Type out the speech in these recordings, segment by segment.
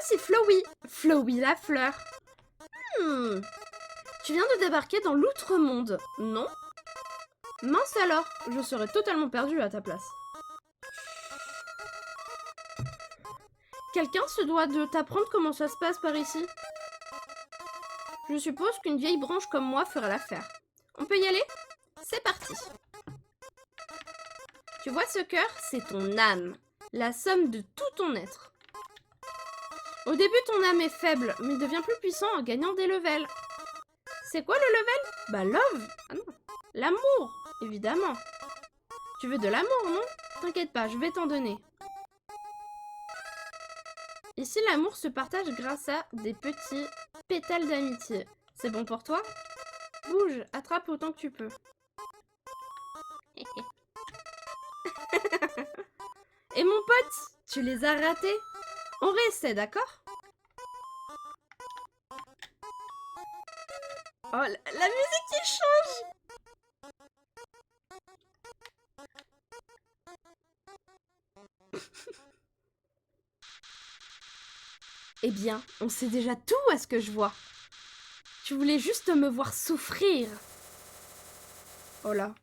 c'est Flowey. Flowey la fleur. Tu viens de débarquer dans l'outre-monde, non? Mince alors, je serais totalement perdue à ta place. Quelqu'un se doit de t'apprendre comment ça se passe par ici. Je suppose qu'une vieille branche comme moi fera l'affaire. On peut y aller? C'est parti. Tu vois ce cœur? C'est ton âme, la somme de tout ton être. Au début, ton âme est faible, mais devient plus puissant en gagnant des levels. C'est quoi le level? Bah love. Ah non. L'amour, évidemment. Tu veux de l'amour, non? T'inquiète pas, je vais t'en donner. Ici, l'amour se partage grâce à des petits pétales d'amitié. C'est bon pour toi? Bouge, attrape autant que tu peux. Et mon pote, tu les as ratés? On réessaie, d'accord? Oh, la musique qui change! Eh bien, on sait déjà tout à ce que je vois. Tu voulais juste me voir souffrir. Oh là.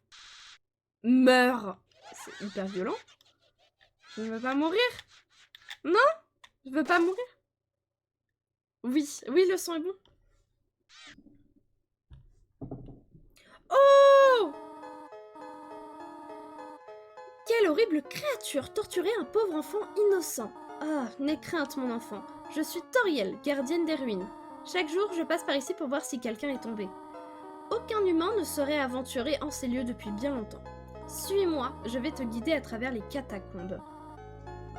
Meurs! C'est hyper violent. Je ne veux pas mourir. Non? Je veux pas mourir. Oui, oui, le son est bon. Oh! Quelle horrible créature torturait un pauvre enfant innocent. Ah, n'aie crainte, mon enfant. Je suis Toriel, gardienne des ruines. Chaque jour, je passe par ici pour voir si quelqu'un est tombé. Aucun humain ne serait aventuré en ces lieux depuis bien longtemps. Suis-moi, je vais te guider à travers les catacombes.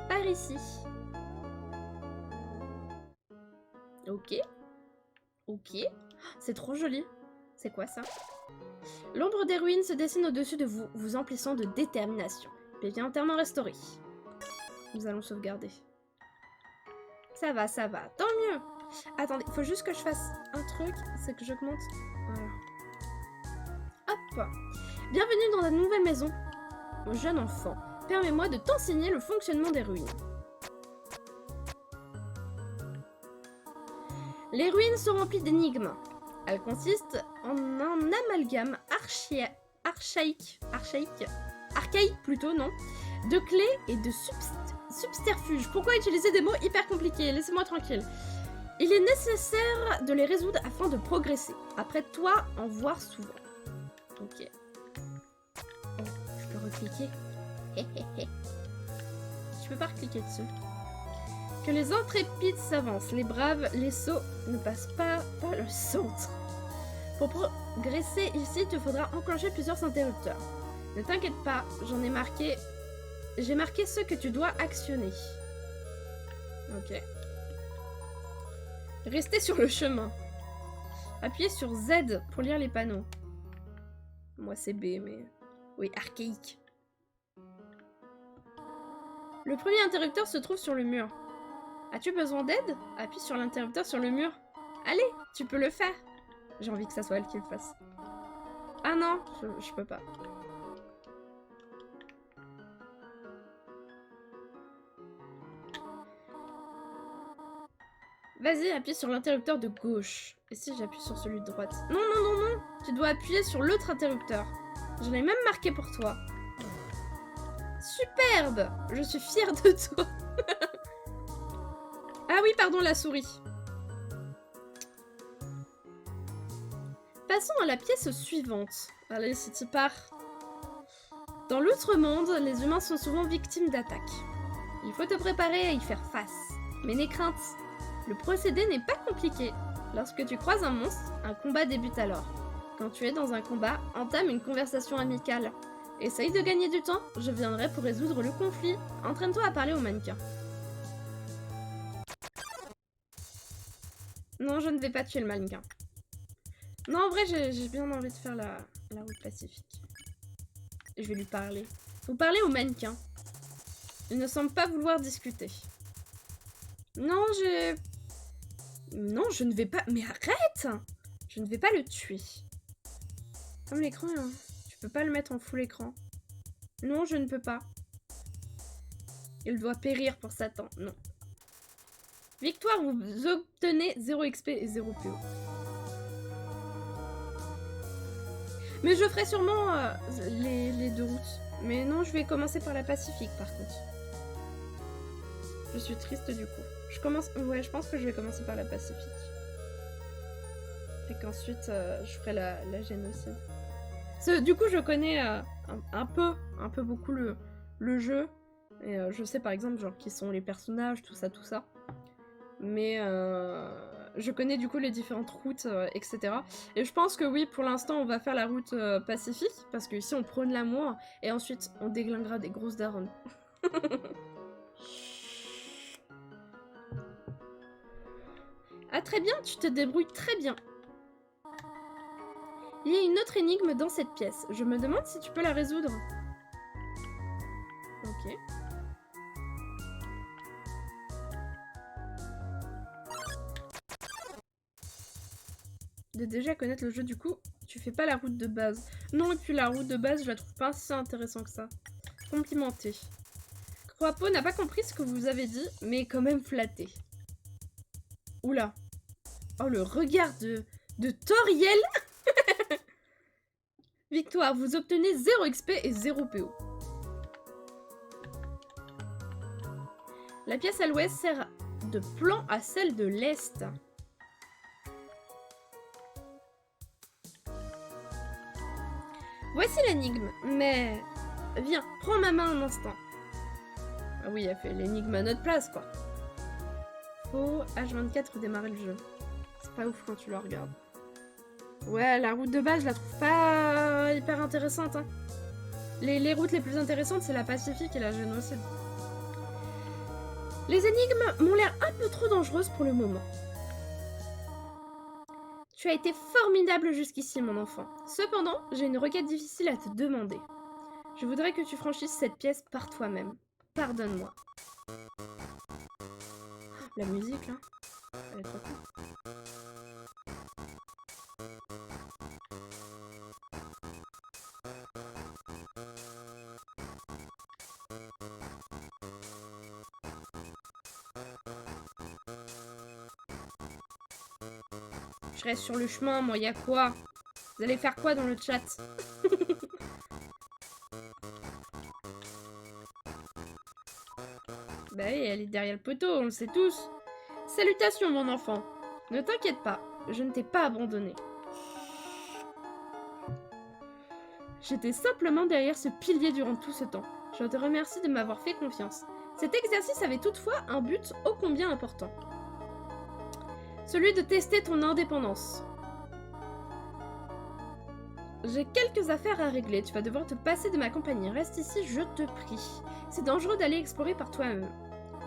Par ici. Ok. Ok. C'est trop joli. C'est quoi ça? L'ombre des ruines se dessine au-dessus de vous, vous emplissant de détermination. Puis entièrement restauré. Nous allons sauvegarder. Ça va, tant mieux. Attendez, faut juste que je fasse un truc, c'est que j'augmente. Voilà. Hop. Bienvenue dans la nouvelle maison. Mon jeune enfant, permets-moi de t'enseigner le fonctionnement des ruines. Les ruines sont remplies d'énigmes. Elles consistent en un amalgame archaïque plutôt, non, de clés et de subterfuges. Pourquoi utiliser des mots hyper compliqués? Laissez-moi tranquille. Il est nécessaire de les résoudre afin de progresser. Après toi, en voir souvent. Ok. Oh, je peux recliquer. Je peux pas recliquer dessus. Que les intrépides s'avancent, les braves, les sots ne passent pas par le centre. Pour progresser ici, il te faudra enclencher plusieurs interrupteurs. Ne t'inquiète pas, j'ai marqué ceux que tu dois actionner. Ok. Restez sur le chemin. Appuyez sur Z pour lire les panneaux. Moi c'est B, mais... Oui, archaïque. Le premier interrupteur se trouve sur le mur. As-tu besoin d'aide? Appuie sur l'interrupteur sur le mur. Allez, tu peux le faire. J'ai envie que ça soit elle qui le fasse. Ah non, je peux pas. Vas-y, appuie sur l'interrupteur de gauche. Et si j'appuie sur celui de droite? Non, non, non, non. Tu dois appuyer sur l'autre interrupteur. Je l'ai même marqué pour toi. Superbe! Je suis fière de toi. Ah oui, pardon, la souris. Passons à la pièce suivante. Allez, si tu pars. Dans l'outre-monde, les humains sont souvent victimes d'attaques. Il faut te préparer à y faire face. Mais n'aie crainte, le procédé n'est pas compliqué. Lorsque tu croises un monstre, un combat débute alors. Quand tu es dans un combat, entame une conversation amicale. Essaye de gagner du temps, je viendrai pour résoudre le conflit. Entraîne-toi à parler au mannequin. Non, je ne vais pas tuer le mannequin. Non, en vrai, j'ai bien envie de faire la route pacifique. Je vais lui parler. Vous parlez au mannequin. Il ne semble pas vouloir discuter. Non, Non, je ne vais pas... Mais arrête! Je ne vais pas le tuer. Comme l'écran, hein. Tu peux pas le mettre en full écran. Non, je ne peux pas. Il doit périr pour Satan. Non. Victoire, vous obtenez 0 XP et 0 PO. Mais je ferai sûrement les deux routes. Mais non, je vais commencer par la Pacifique par contre. Je suis triste du coup. Ouais, je pense que je vais commencer par la Pacifique. Et qu'ensuite, je ferai la génocide. Du coup, je connais un peu beaucoup le jeu. Et je sais par exemple, genre, qui sont les personnages, tout ça. Mais je connais du coup les différentes routes, etc. Et je pense que oui, pour l'instant, on va faire la route pacifique. Parce que ici, on prône l'amour. Et ensuite, on déglinguera des grosses daronnes. Ah, très bien, tu te débrouilles très bien. Il y a une autre énigme dans cette pièce. Je me demande si tu peux la résoudre. Ok. De déjà connaître le jeu, du coup, tu fais pas la route de base. Non, et puis la route de base, je la trouve pas si intéressante que ça. Complimenté. Croapo n'a pas compris ce que vous avez dit, mais est quand même flatté. Oula. Oh, le regard de Toriel. Victoire, vous obtenez 0 XP et 0 PO. La pièce à l'ouest sert de plan à celle de l'est. Voici l'énigme, mais... Viens, prends ma main un instant. Ah oui, elle fait l'énigme à notre place, quoi. Faut H24 démarrer le jeu. C'est pas ouf quand tu le regardes. Ouais, la route de base, je la trouve pas hyper intéressante, hein. Les routes les plus intéressantes, c'est la Pacifique et la Génocide. Les énigmes m'ont l'air un peu trop dangereuses pour le moment. Tu as été formidable jusqu'ici, mon enfant. Cependant, j'ai une requête difficile à te demander. Je voudrais que tu franchisses cette pièce par toi-même. Pardonne-moi. La musique, là, elle est trop cool. Je reste sur le chemin, moi, y'a quoi? Vous allez faire quoi dans le chat? Bah oui, elle est derrière le poteau, on le sait tous. Salutations, mon enfant. Ne t'inquiète pas, je ne t'ai pas abandonné. J'étais simplement derrière ce pilier durant tout ce temps. Je te remercie de m'avoir fait confiance. Cet exercice avait toutefois un but ô combien important. Celui de tester ton indépendance. J'ai quelques affaires à régler, tu vas devoir te passer de ma compagnie. Reste ici, je te prie. C'est dangereux d'aller explorer par toi-même.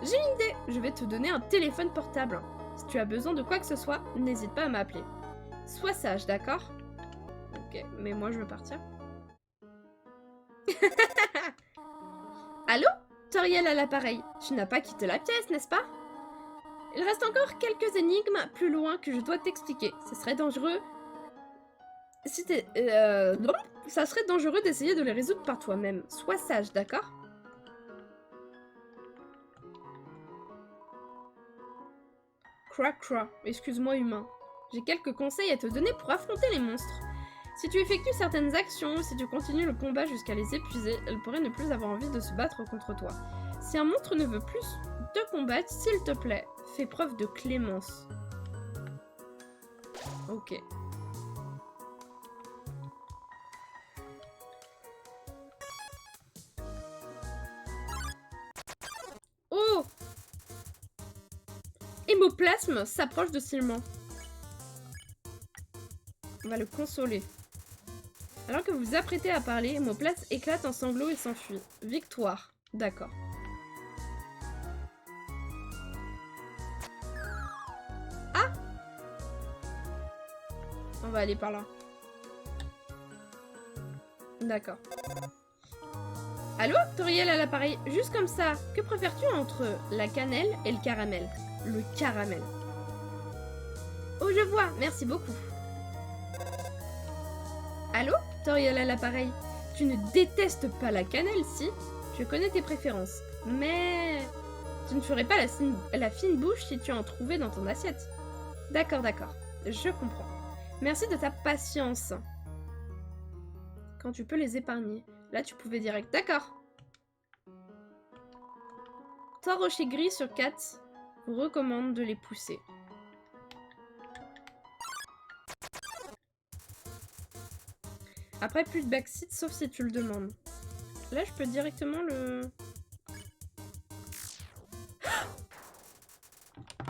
J'ai une idée, je vais te donner un téléphone portable. Si tu as besoin de quoi que ce soit, n'hésite pas à m'appeler. Sois sage, d'accord? Ok, mais moi je veux partir. Allô? Toriel à l'appareil. Tu n'as pas quitté la pièce, n'est-ce pas? Il reste encore quelques énigmes plus loin que je dois t'expliquer. Ce serait dangereux... Si t'es... ça serait dangereux d'essayer de les résoudre par toi-même. Sois sage, d'accord? Cra, excuse-moi humain. J'ai quelques conseils à te donner pour affronter les monstres. Si tu effectues certaines actions, si tu continues le combat jusqu'à les épuiser, elles pourraient ne plus avoir envie de se battre contre toi. Si un monstre ne veut plus te combattre, s'il te plaît, fais preuve de clémence. Ok. Oh! Hémoplasme s'approche de Sylvain. On va le consoler. Alors que vous vous apprêtez à parler, Hémoplasme éclate en sanglots et s'enfuit. Victoire. D'accord. Ah! On va aller par là. D'accord. Allô, Toriel à l'appareil. Juste comme ça, que préfères-tu entre la cannelle et le caramel? Le caramel. Oh, je vois. Merci beaucoup. Allô, Toriel à l'appareil. Tu ne détestes pas la cannelle, si? Je connais tes préférences. Mais... Tu ne ferais pas la fine bouche si tu en trouvais dans ton assiette. D'accord, d'accord. Je comprends. Merci de ta patience. Quand tu peux les épargner. Là, tu pouvais direct. D'accord. 3 rochers gris sur 4 vous recommande de les pousser. Après, plus de backseat, sauf si tu le demandes. Là, je peux directement le...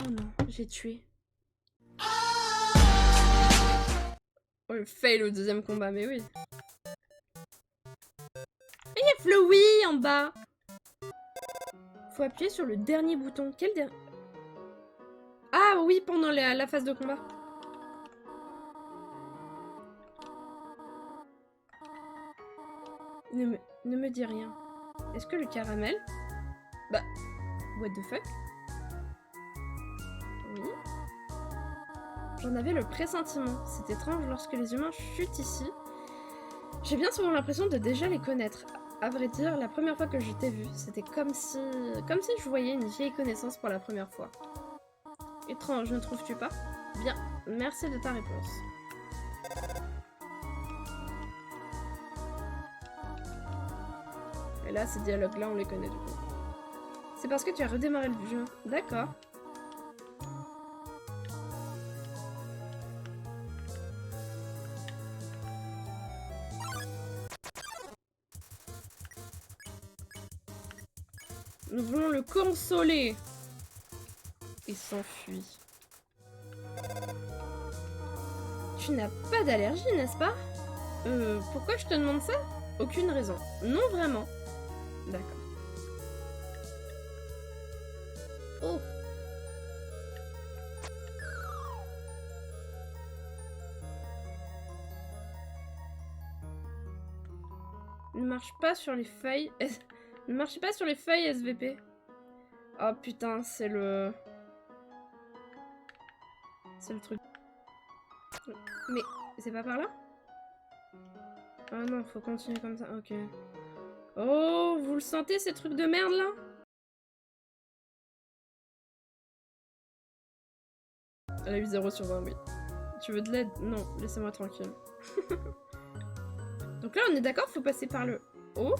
Oh non, j'ai tué. Oh, le fail au deuxième combat, mais oui. Et il y a Flowey en bas. Faut appuyer sur le dernier bouton. Quel dernier? Ah oui, pendant la phase de combat. Ne me dis rien. Est-ce que le caramel... Bah... What the fuck? Oui. J'en avais le pressentiment. C'est étrange lorsque les humains chutent ici. J'ai bien souvent l'impression de déjà les connaître. À vrai dire, la première fois que je t'ai vu, c'était comme si je voyais une vieille connaissance pour la première fois. Étrange, ne trouves-tu pas? Bien, merci de ta réponse. Et là, ces dialogues-là, on les connaît du coup. C'est parce que tu as redémarré le jeu. D'accord. Nous voulons le consoler. Il s'enfuit. Tu n'as pas d'allergie, n'est-ce pas? Pourquoi je te demande ça? Aucune raison. Non, vraiment. D'accord. Oh. Ne marche pas sur les feuilles. Ne marchez pas sur les feuilles, SVP. Oh putain, c'est le truc. Mais c'est pas par là? Ah non, faut continuer comme ça. Ok. Oh, vous le sentez, ces trucs de merde là? Elle a eu 0 sur 20, oui. Tu veux de l'aide? Non, laissez-moi tranquille. Donc là, on est d'accord, faut passer par le haut.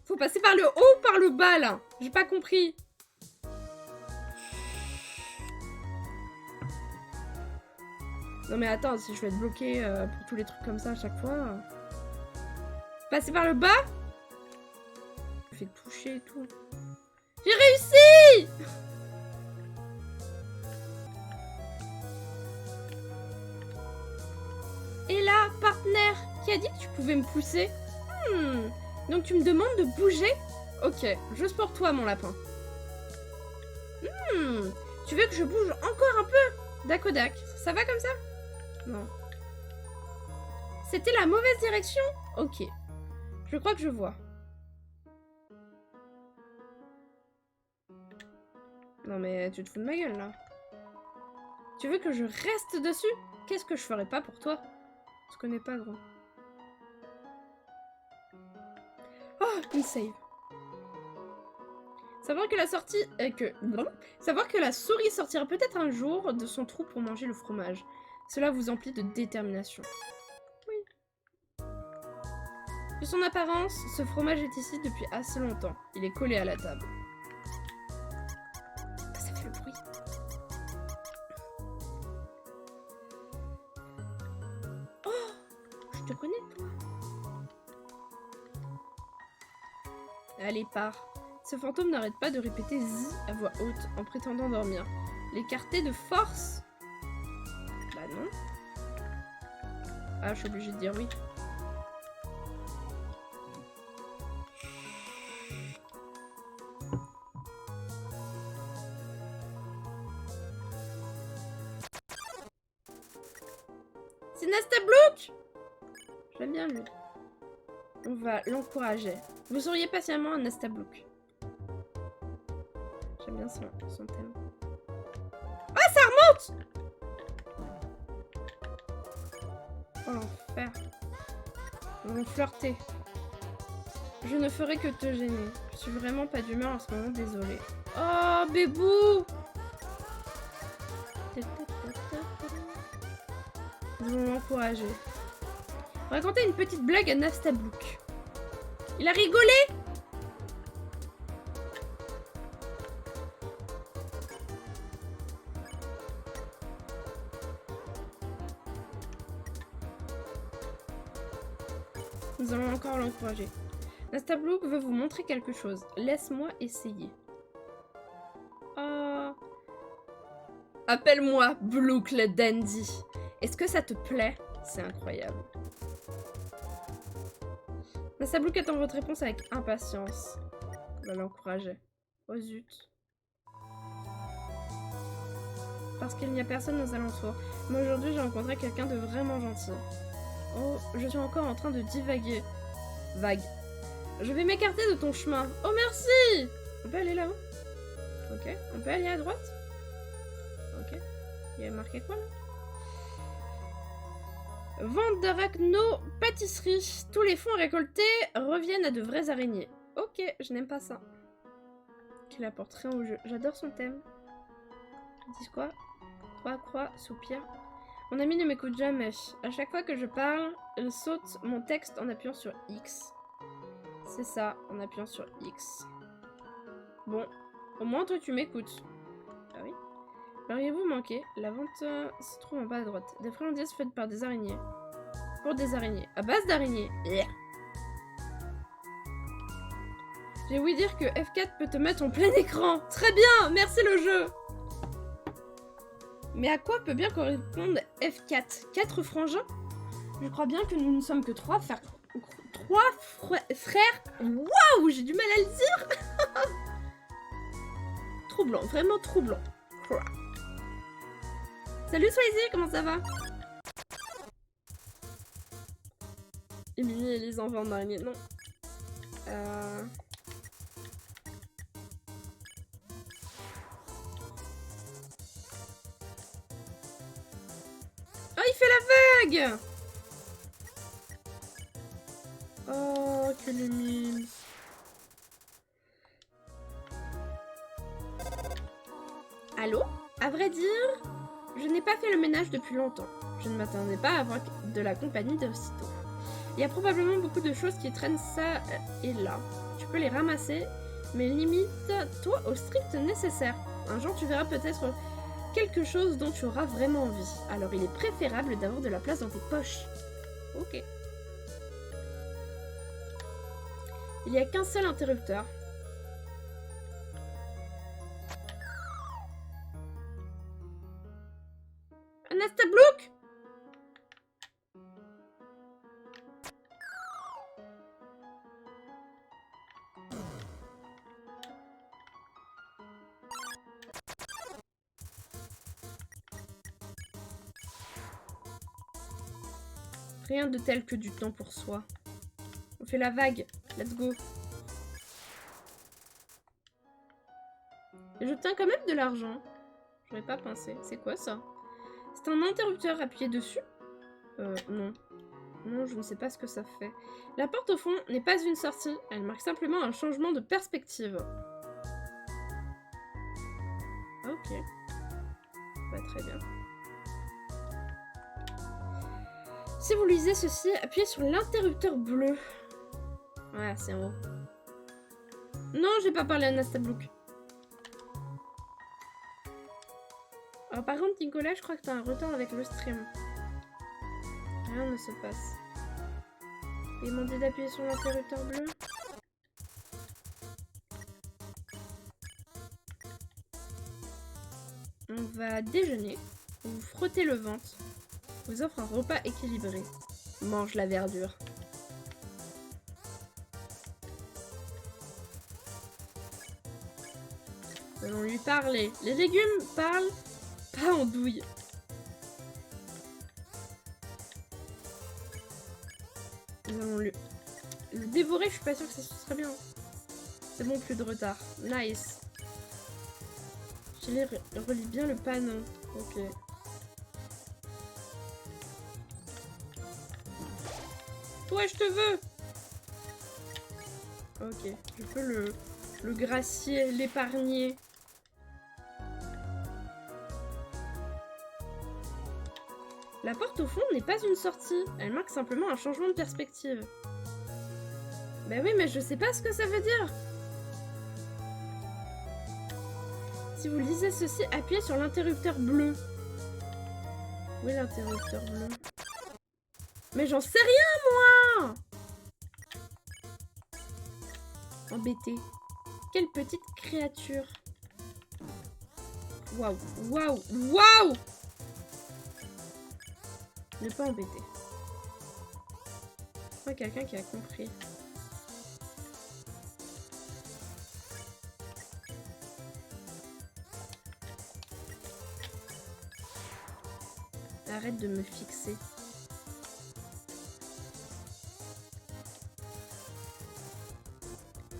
Faut passer par le haut ou par le bas, là? J'ai pas compris. Non mais attends, si je vais être bloquée pour tous les trucs comme ça à chaque fois... Passer par le bas? Je fais toucher et tout. J'ai réussi! Et là, partenaire, qui a dit que tu pouvais me pousser? Donc tu me demandes de bouger? Ok, juste pour toi, mon lapin. Tu veux que je bouge encore un peu? Dakodak, ça va comme ça? Non. C'était la mauvaise direction? Ok. Je crois que je vois. Non mais tu te fous de ma gueule, là. Tu veux que je reste dessus? Qu'est-ce que je ferais pas pour toi? Je connais pas, gros. Oh, une save. Savoir que la sortie... Savoir que la souris sortira peut-être un jour de son trou pour manger le fromage. Cela vous emplit de détermination. Oui. De son apparence, ce fromage est ici depuis assez longtemps. Il est collé à la table. Ça fait le bruit. Oh, je te connais, toi. Allez, pars. Ce fantôme n'arrête pas de répéter zi à voix haute en prétendant dormir. L'écarter de force? Bah non. Ah, je suis obligée de dire oui. C'est Nastablook! J'aime bien lui. On va l'encourager. Vous seriez patiemment un Nastablook. J'aime bien son thème. Ah, ça remonte! Oh l'enfer. Ils vont flirter. Je ne ferai que te gêner. Je suis vraiment pas d'humeur en ce moment, désolée. Oh, bébou! Nous allons l'encourager. Raconter une petite blague à Nastablook. Il a rigolé! Nous allons encore l'encourager. Nastablook veut vous montrer quelque chose. Laisse-moi essayer. Oh. Appelle-moi Blook le dandy. Est-ce que ça te plaît? C'est incroyable. Nastablook attend votre réponse avec impatience. On va l'encourager. Oh zut. Parce qu'il n'y a personne aux alentours. Mais aujourd'hui, j'ai rencontré quelqu'un de vraiment gentil. Oh, je suis encore en train de divaguer. Vague. Je vais m'écarter de ton chemin. Oh, merci! On peut aller là-haut? Ok. On peut aller à droite? Ok. Il y a marqué quoi, là? Vente d'arachno-pâtisserie. Tous les fonds récoltés reviennent à de vraies araignées. Ok, je n'aime pas ça. Qu'il apporte rien au jeu. J'adore son thème. Ils disent quoi? Croix, soupir. Mon ami ne m'écoute jamais. À chaque fois que je parle, il saute mon texte en appuyant sur X. C'est ça, en appuyant sur X. Bon, au moins toi tu m'écoutes. Ah oui. L'auriez-vous manqué? La vente se trouve en bas à droite. Des friandises faites par des araignées. Pour des araignées. À base d'araignées. Yeah. J'ai ouï dire que F4 peut te mettre en plein écran. Très bien, merci le jeu. Mais à quoi peut bien correspondre F4? 4 frangins? Je crois bien que nous ne sommes que 3 frères. 3 frères. Waouh, j'ai du mal à le dire. Troublant, vraiment troublant. Salut Swayze, comment ça va? Émilie et les enfants d'araignée, non. Oh, il fait la vague! Oh, que le mime. Allô? À vrai dire, je n'ai pas fait le ménage depuis longtemps. Je ne m'attendais pas à avoir de la compagnie d'aussitôt. Il y a probablement beaucoup de choses qui traînent ça et là. Tu peux les ramasser, mais limite-toi au strict nécessaire. Un jour, tu verras peut-être quelque chose dont tu auras vraiment envie. Alors, il est préférable d'avoir de la place dans tes poches. Ok. Il n'y a qu'un seul interrupteur. Nastablook! Rien de tel que du temps pour soi. On fait la vague. Let's go. Et j'obtiens quand même de l'argent. J'aurais pas pensé. C'est quoi ça? C'est un interrupteur. Appuyé dessus? Non. Non, je ne sais pas ce que ça fait. La porte au fond n'est pas une sortie. Elle marque simplement un changement de perspective. Ok. Bah, très bien. Si vous lisez ceci, appuyez sur l'interrupteur bleu. Ouais, c'est en haut. Non, j'ai pas parlé à Nastablook. Alors par contre, Nicolas, je crois que t'as un retard avec le stream. Rien ne se passe. Il m'a dit d'appuyer sur l'interrupteur bleu. On va déjeuner. Vous frottez le ventre. Vous offre un repas équilibré. Mange la verdure. Nous allons lui parler. Les légumes parlent pas en douille. Nous allons le dévorer, je suis pas sûre que ça se serait bien. C'est bon, plus de retard. Nice. Je relis bien le panneau. Ok. Ouais, je te veux. Ok, je peux le gracier, l'épargner. La porte au fond n'est pas une sortie, elle marque simplement un changement de perspective. Bah oui, mais je sais pas ce que ça veut dire. Si vous lisez ceci, appuyez sur l'interrupteur bleu. Où est l'interrupteur bleu? Mais j'en sais rien, moi! Embêté. Quelle petite créature. Waouh, waouh, waouh! Ne pas embêter. Je crois quelqu'un qui a compris. Arrête de me fixer.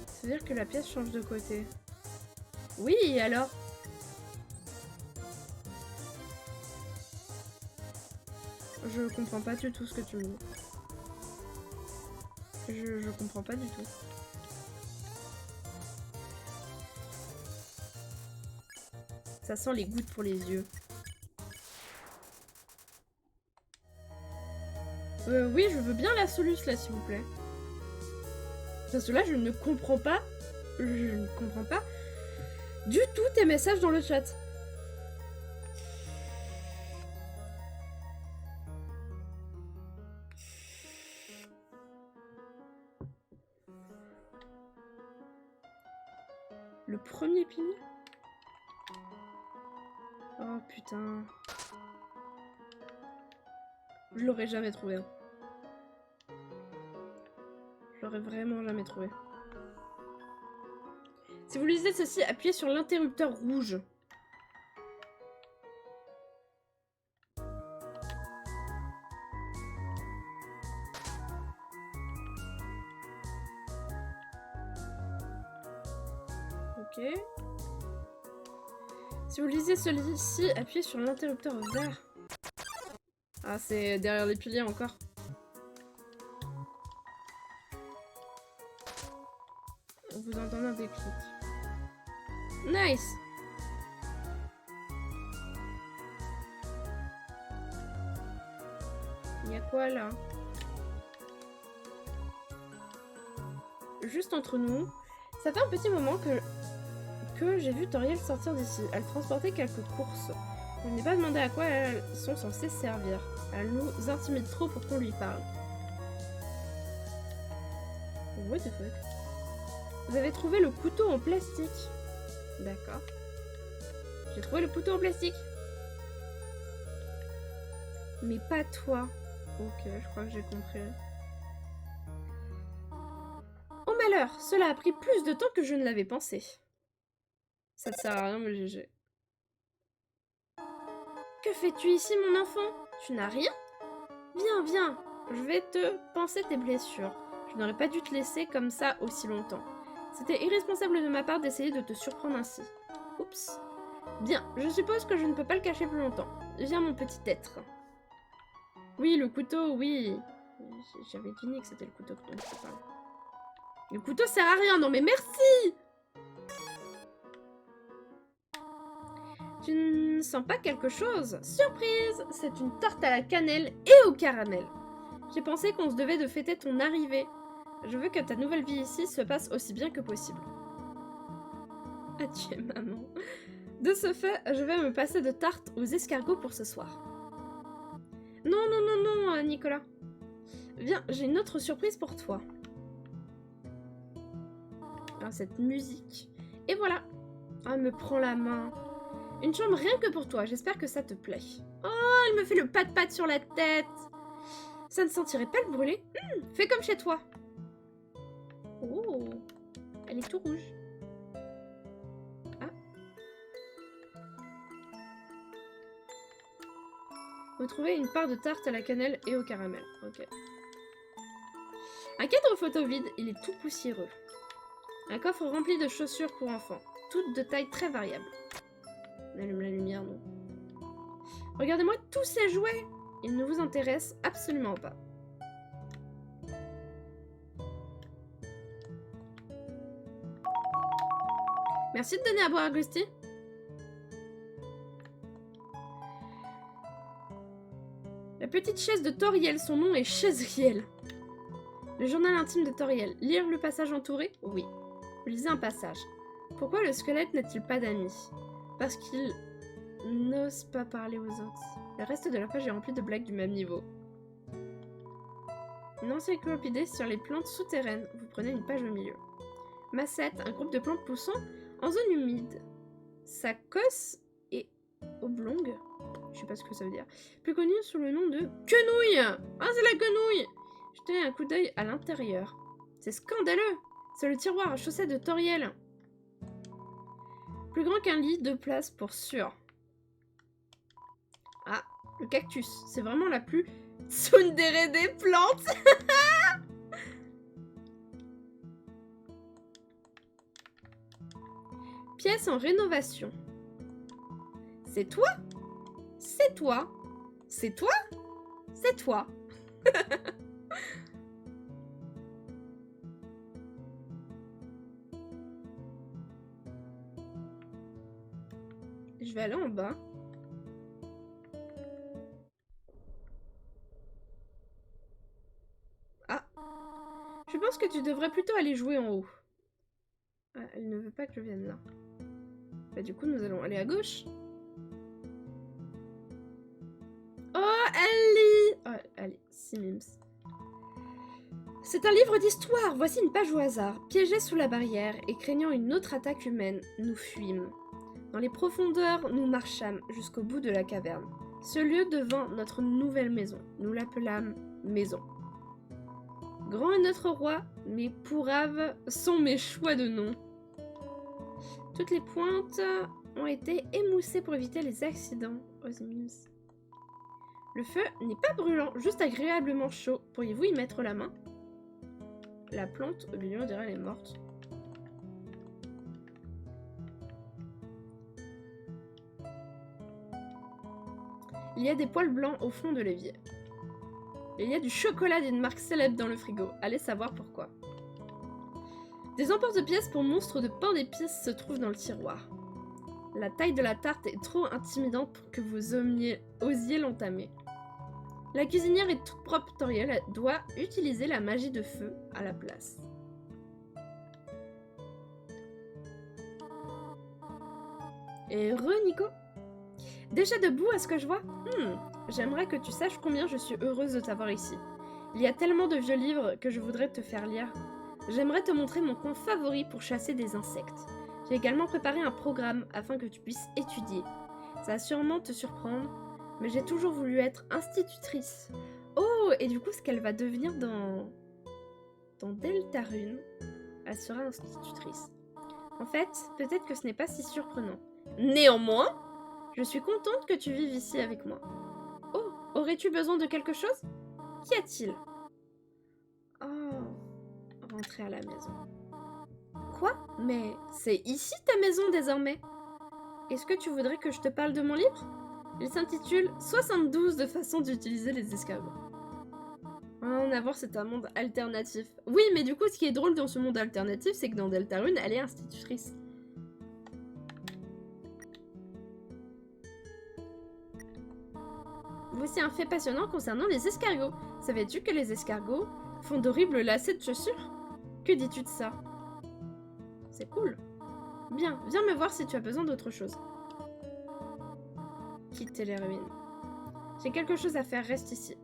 C'est-à-dire que la pièce change de côté. Oui, alors? Je comprends pas du tout ce que tu me dis. Je comprends pas du tout. Ça sent les gouttes pour les yeux. Oui, je veux bien la soluce là, s'il vous plaît. Parce que là, je ne comprends pas. Je ne comprends pas du tout tes messages dans le chat. Le premier pilier? Oh putain. Je l'aurais jamais trouvé. Je l'aurais vraiment jamais trouvé. Si vous lisez ceci, appuyez sur l'interrupteur rouge. Ok. Si vous lisez celui-ci, appuyez sur l'interrupteur vert. Ah, c'est derrière les piliers encore. Vous entendez un déclic. Nice! Il y a quoi là? Juste entre nous, ça fait un petit moment que j'ai vu Toriel sortir d'ici. Elle transportait quelques courses. Je n'ai pas demandé à quoi elles sont censées servir. Elle nous intimide trop pour qu'on lui parle. What the fuck? Vous avez trouvé le couteau en plastique. D'accord. J'ai trouvé le couteau en plastique. Mais pas toi. Ok, je crois que j'ai compris. Oh malheur, cela a pris plus de temps que je ne l'avais pensé. Ça ne sert à rien, mais GG. Que fais-tu ici, mon enfant? Tu n'as rien? Viens, viens, je vais te panser tes blessures. Je n'aurais pas dû te laisser comme ça aussi longtemps. C'était irresponsable de ma part d'essayer de te surprendre ainsi. Oups. Bien, je suppose que je ne peux pas le cacher plus longtemps. Viens, mon petit être. Oui, le couteau, oui. J'avais deviné que c'était le couteau dont je parle. Le couteau sert à rien, non mais merci! Tu ne sens pas quelque chose? Surprise! C'est une tarte à la cannelle et au caramel. J'ai pensé qu'on se devait de fêter ton arrivée. Je veux que ta nouvelle vie ici se passe aussi bien que possible. Adieu, maman. De ce fait, je vais me passer de tarte aux escargots pour ce soir. Non, non, non, non, Nicolas. Viens, j'ai une autre surprise pour toi. Ah, cette musique. Et voilà. Ah, elle me prend la main. Une chambre rien que pour toi, j'espère que ça te plaît. Oh, elle me fait le pat-pat sur la tête. Ça ne sentirait pas le brûler? Fais comme chez toi. Oh, elle est tout rouge. Ah. Vous trouvez une part de tarte à la cannelle et au caramel. Ok. Un cadre photo vide, il est tout poussiéreux. Un coffre rempli de chaussures pour enfants, toutes de taille très variable. On allume la lumière, non. Regardez-moi tous ces jouets. Ils ne vous intéressent absolument pas. Merci de donner à boire à Gusty. La petite chaise de Toriel, son nom est Chaiseriel. Le journal intime de Toriel. Lire le passage entouré? Oui. Lisez un passage. Pourquoi le squelette n'a-t-il pas d'amis? Parce qu'il n'ose pas parler aux autres. Le reste de la page est rempli de blagues du même niveau. Une encyclopédie sur les plantes souterraines. Vous prenez une page au milieu. Massette, un groupe de plantes poussant en zone humide. Sa cosse est oblongue. Je sais pas ce que ça veut dire. Plus connue sous le nom de quenouille. Ah, c'est la quenouille. Jetez un coup d'œil à l'intérieur. C'est scandaleux. C'est le tiroir à chaussettes de Toriel. Plus grand qu'un lit, 2 places pour sûr. Ah, le cactus. C'est vraiment la plus tsundere des plantes. Pièce en rénovation. C'est toi? C'est toi? C'est toi? C'est toi? Je vais aller en bas. Ah. Je pense que tu devrais plutôt aller jouer en haut. Ah, elle ne veut pas que je vienne là. Bah du coup, nous allons aller à gauche. Oh, Ellie! Oh, allez, Simims. C'est un livre d'histoire. Voici une page au hasard. Piégés sous la barrière et craignant une autre attaque humaine, nous fuîmes. Dans les profondeurs, nous marchâmes jusqu'au bout de la caverne. Ce lieu devint notre nouvelle maison. Nous l'appelâmes maison. Grand est notre roi, mais pourraves sont mes choix de nom. Toutes les pointes ont été émoussées pour éviter les accidents. Le feu n'est pas brûlant, juste agréablement chaud. Pourriez-vous y mettre la main? La plante, au milieu, on dirait elle est morte. Il y a des poils blancs au fond de l'évier. Il y a du chocolat d'une marque célèbre dans le frigo. Allez savoir pourquoi. Des emporte-pièces pour monstres de pain d'épices se trouvent dans le tiroir. La taille de la tarte est trop intimidante pour que vous osiez l'entamer. La cuisinière est toute propre, Toriel. Elle doit utiliser la magie de feu à la place. Et Nico. Déjà debout à ce que je vois? J'aimerais que tu saches combien je suis heureuse de t'avoir ici. Il y a tellement de vieux livres que je voudrais te faire lire. J'aimerais te montrer mon coin favori pour chasser des insectes. J'ai également préparé un programme afin que tu puisses étudier. Ça va sûrement te surprendre, mais j'ai toujours voulu être institutrice. Oh, et du coup, ce qu'elle va devenir dans Deltarune, elle sera institutrice. En fait, peut-être que ce n'est pas si surprenant. Néanmoins, je suis contente que tu vives ici avec moi. Oh, aurais-tu besoin de quelque chose? Qu'y a-t-il? Oh, rentrer à la maison. Quoi? Mais c'est ici ta maison désormais? Est-ce que tu voudrais que je te parle de mon livre? Il s'intitule 72 de façons d'utiliser les escargots. En avoir, c'est un monde alternatif. Oui, mais du coup, ce qui est drôle dans ce monde alternatif, c'est que dans Deltarune, elle est institutrice. Voici un fait passionnant concernant les escargots. Savais-tu que les escargots font d'horribles lacets de chaussures? Que dis-tu de ça? C'est cool. Bien, viens me voir si tu as besoin d'autre chose. Quitter les ruines. J'ai quelque chose à faire, reste ici.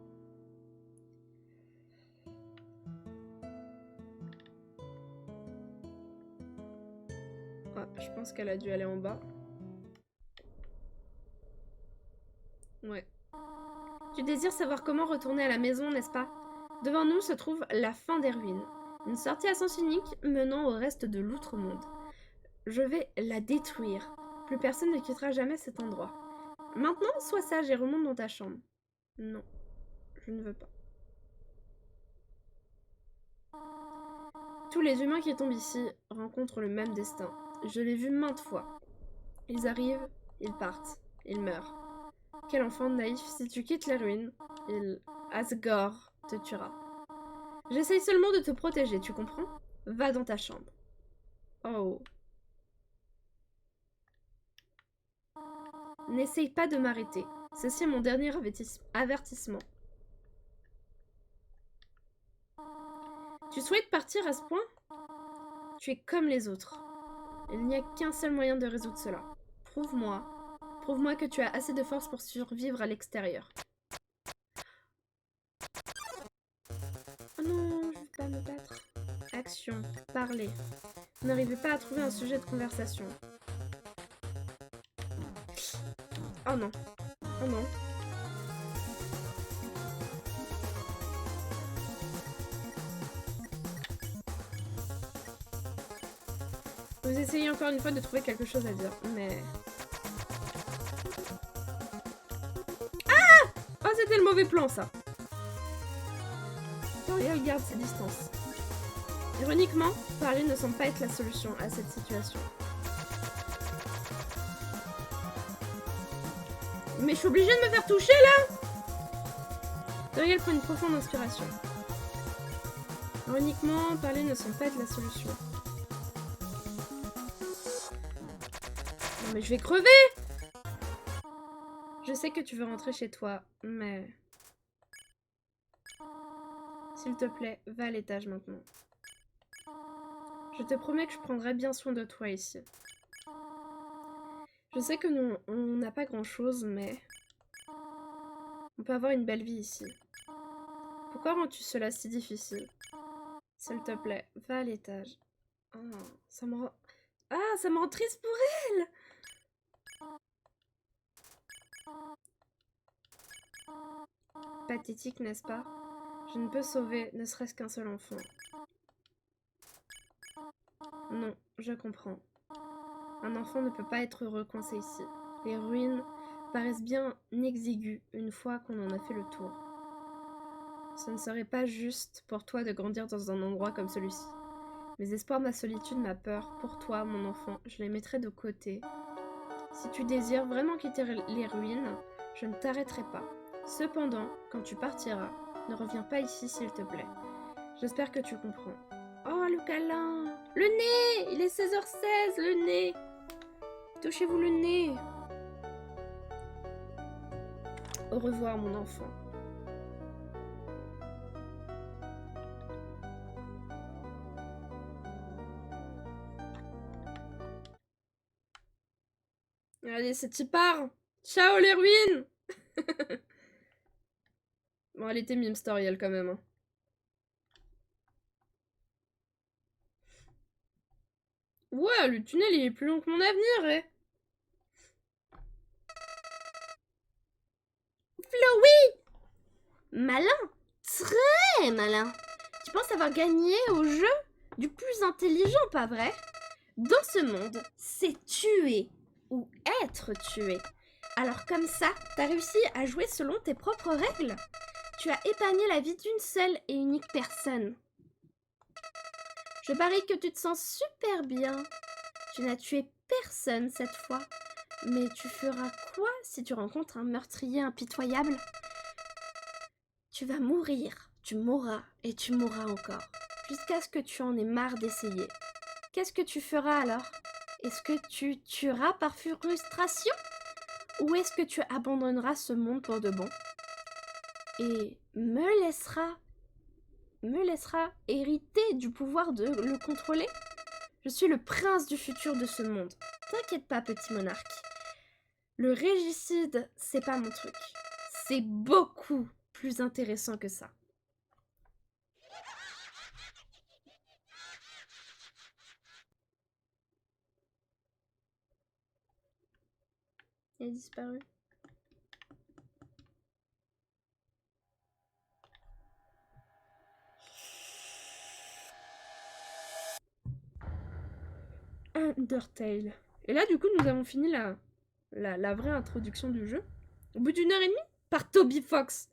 Ah, je pense qu'elle a dû aller en bas. Ouais. Tu désires savoir comment retourner à la maison, n'est-ce pas? Devant nous se trouve la fin des ruines. Une sortie à sens unique menant au reste de l'outre-monde. Je vais la détruire. Plus personne ne quittera jamais cet endroit. Maintenant, sois sage et remonte dans ta chambre. Non, je ne veux pas. Tous les humains qui tombent ici rencontrent le même destin. Je l'ai vu maintes fois. Ils arrivent, ils partent, ils meurent. Quel enfant naïf, si tu quittes les ruines, Asgore te tuera. J'essaye seulement de te protéger, tu comprends? Va dans ta chambre. Oh. N'essaye pas de m'arrêter. Ceci est mon dernier avertissement. Tu souhaites partir à ce point? Tu es comme les autres. Il n'y a qu'un seul moyen de résoudre cela. Prouve-moi. Prouve-moi que tu as assez de force pour survivre à l'extérieur. Oh non, je veux pas me battre. Action. Parler. Vous n'arrivez pas à trouver un sujet de conversation. Oh non. Oh non. Vous essayez encore une fois de trouver quelque chose à dire, mais... Ah! Oh, c'était le mauvais plan, ça. Toriel garde ses distances. Ironiquement, parler ne semble pas être la solution à cette situation. Mais je suis obligée de me faire toucher, là! Toriel prend une profonde inspiration. Ironiquement, parler ne semble pas être la solution. Non mais je vais crever! Je sais que tu veux rentrer chez toi, mais... S'il te plaît, va à l'étage maintenant. Je te promets que je prendrai bien soin de toi ici. Je sais que nous, on n'a pas grand-chose, mais... On peut avoir une belle vie ici. Pourquoi rends-tu cela si difficile? S'il te plaît, va à l'étage. Oh, ça me rend... Ah, ça me rend triste pour elle! Pathétique, n'est-ce pas? Je ne peux sauver ne serait-ce qu'un seul enfant. Non, je comprends. Un enfant ne peut pas être heureux coincé ici. Les ruines paraissent bien exiguës une fois qu'on en a fait le tour. Ce ne serait pas juste pour toi de grandir dans un endroit comme celui-ci. Mes espoirs, ma solitude, ma peur, pour toi, mon enfant, je les mettrai de côté. Si tu désires vraiment quitter les ruines, je ne t'arrêterai pas. Cependant, quand tu partiras, ne reviens pas ici s'il te plaît. J'espère que tu comprends. Oh, le câlin! Le nez! Il est 16h16, le nez! Touchez-vous le nez! Au revoir, mon enfant. Allez, c'est qui part! Ciao les ruines! Bon, elle était meme story, elle, quand même. Hein. Ouais, le tunnel, il est plus long que mon avenir, eh! Flowey! Malin! Très malin! Tu penses avoir gagné au jeu du plus intelligent, pas vrai? Dans ce monde, c'est tuer ou être tué. Alors comme ça, t'as réussi à jouer selon tes propres règles? Tu as épargné la vie d'une seule et unique personne. Je parie que tu te sens super bien. Tu n'as tué personne cette fois. Mais tu feras quoi si tu rencontres un meurtrier impitoyable? Tu vas mourir, tu mourras et tu mourras encore, jusqu'à ce que tu en aies marre d'essayer. Qu'est-ce que tu feras alors? Est-ce que tu tueras par frustration? Ou est-ce que tu abandonneras ce monde pour de bon? Et me laisseras hériter du pouvoir de le contrôler? Je suis le prince du futur de ce monde. T'inquiète pas, petit monarque. Le régicide, c'est pas mon truc. C'est beaucoup plus intéressant que ça. Il a disparu. Undertale. Et là, du coup, nous avons fini la vraie introduction du jeu. Au bout d'1 heure et demie, par Toby Fox.